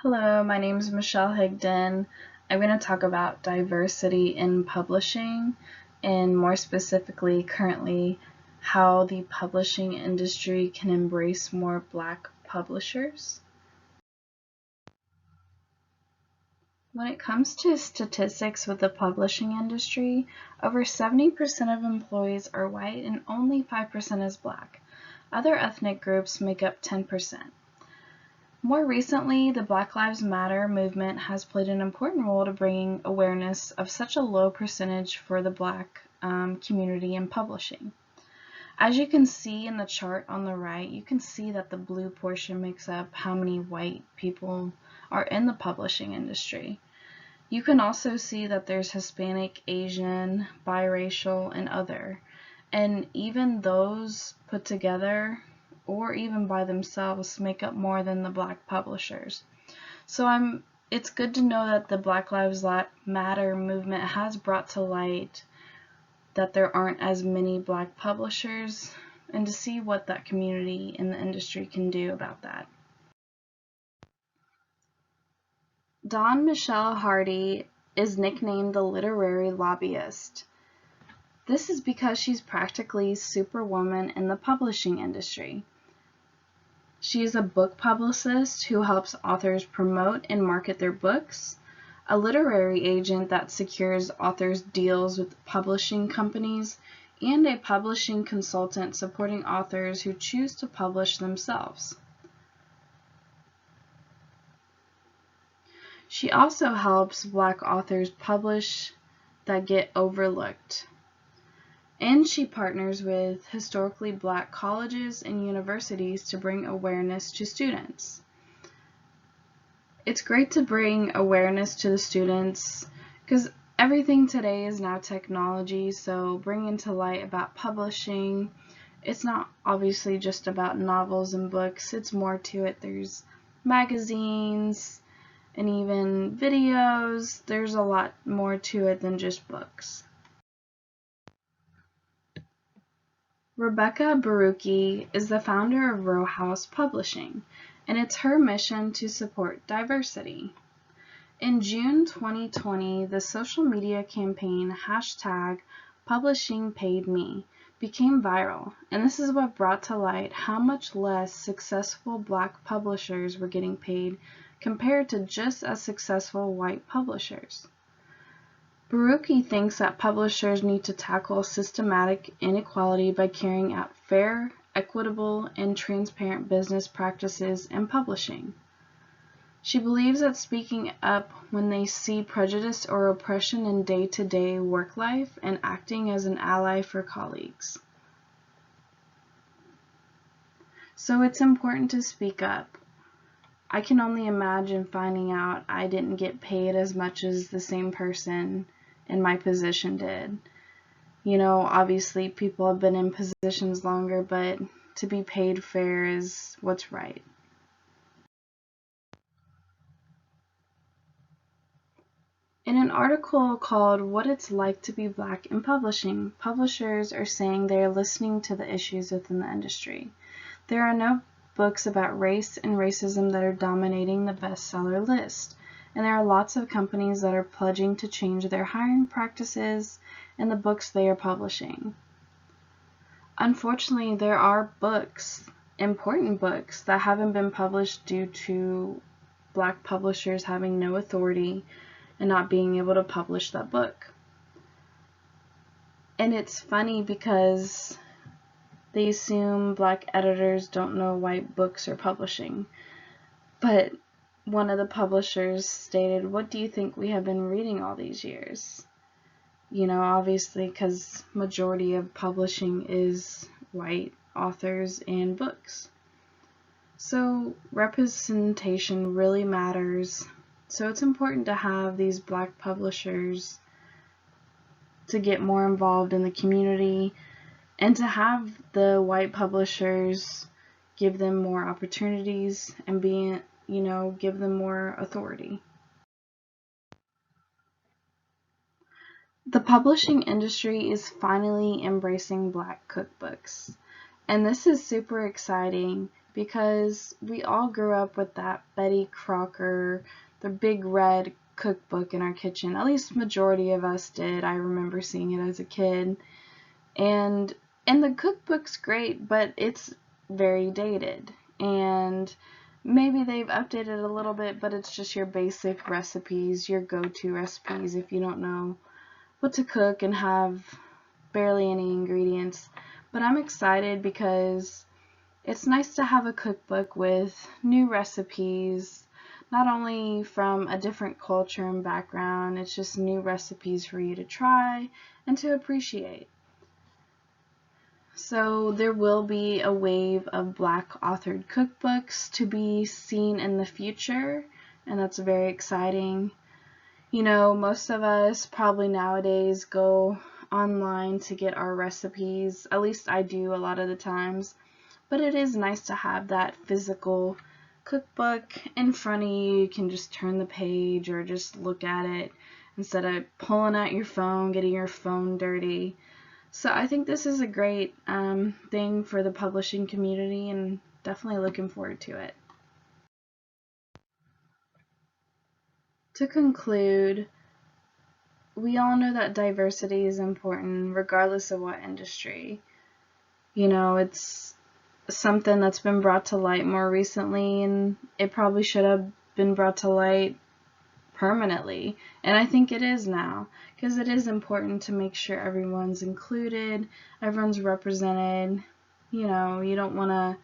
Hello, my name is Michelle Higdon. I'm going to talk about diversity in publishing and more specifically currently how the publishing industry can embrace more Black publishers. When it comes to statistics with the publishing industry, over 70% of employees are white and only 5% is Black. Other ethnic groups make up 10%. More recently, the Black Lives Matter movement has played an important role to bringing awareness of such a low percentage for the Black community in publishing. As you can see in the chart on the right, you can see that the blue portion makes up how many white people are in the publishing industry. You can also see that there's Hispanic, Asian, biracial, and other. And even those put together or even by themselves make up more than the Black publishers. So it's good to know that the Black Lives Matter movement has brought to light that there aren't as many Black publishers and to see what that community in the industry can do about that. Dawn Michelle Hardy is nicknamed the literary lobbyist. This is because she's practically Superwoman in the publishing industry. She is a book publicist who helps authors promote and market their books, a literary agent that secures authors deals with publishing companies, and a publishing consultant supporting authors who choose to publish themselves. She also helps Black authors publish that get overlooked. And she partners with historically Black colleges and universities to bring awareness to students. It's great to bring awareness to the students because everything today is now technology, so bringing to light about publishing, it's not obviously just about novels and books, it's more to it. There's magazines and even videos. There's a lot more to it than just books. Rebecca Barucki is the founder of Row House Publishing, and it's her mission to support diversity. In June 2020, the social media campaign #PublishingPaidMe became viral, and this is what brought to light how much less successful Black publishers were getting paid compared to just as successful white publishers. Barucki thinks that publishers need to tackle systematic inequality by carrying out fair, equitable, and transparent business practices in publishing. She believes that speaking up when they see prejudice or oppression in day-to-day work life and acting as an ally for colleagues. So it's important to speak up. I can only imagine finding out I didn't get paid as much as the same person in my position did. You know, obviously people have been in positions longer, but to be paid fair is what's right. In an article called What It's Like to Be Black in Publishing, publishers are saying they are listening to the issues within the industry. There are no books about race and racism that are dominating the bestseller list, and there are lots of companies that are pledging to change their hiring practices and the books they are publishing. Unfortunately, there are books, important books, that haven't been published due to Black publishers having no authority and not being able to publish that book. And it's funny because they assume Black editors don't know white books are publishing. But one of the publishers stated, "What do you think we have been reading all these years?" You know, obviously because majority of publishing is white authors and books. So representation really matters. So it's important to have these Black publishers to get more involved in the community and to have the white publishers give them more opportunities and give them more authority. The publishing industry is finally embracing Black cookbooks, and this is super exciting because we all grew up with that Betty Crocker, the big red cookbook in our kitchen. At least majority of us did. I remember seeing it as a kid. And the cookbook's great, but it's very dated. And maybe they've updated a little bit, but it's just your basic recipes, your go-to recipes if you don't know what to cook and have barely any ingredients. But I'm excited because it's nice to have a cookbook with new recipes, not only from a different culture and background, it's just new recipes for you to try and to appreciate. So there will be a wave of Black authored cookbooks to be seen in the future, and that's very exciting. You know, most of us probably nowadays go online to get our recipes, at least I do a lot of the times, but it is nice to have that physical cookbook in front of you. You can just turn the page or just look at it instead of pulling out your phone, getting your phone dirty. So I think this is a great thing for the publishing community, and definitely looking forward to it. To conclude, we all know that diversity is important regardless of what industry. You know, it's something that's been brought to light more recently, and it probably should have been brought to light permanently, and I think it is now, because it is important to make sure everyone's included, everyone's represented. You know, you don't want to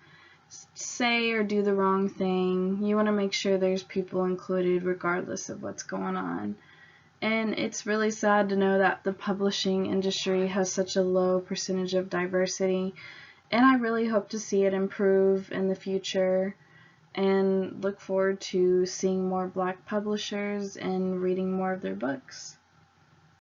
say or do the wrong thing. You want to make sure there's people included regardless of what's going on. And it's really sad to know that the publishing industry has such a low percentage of diversity, and I really hope to see it improve in the future and look forward to seeing more Black publishers and reading more of their books.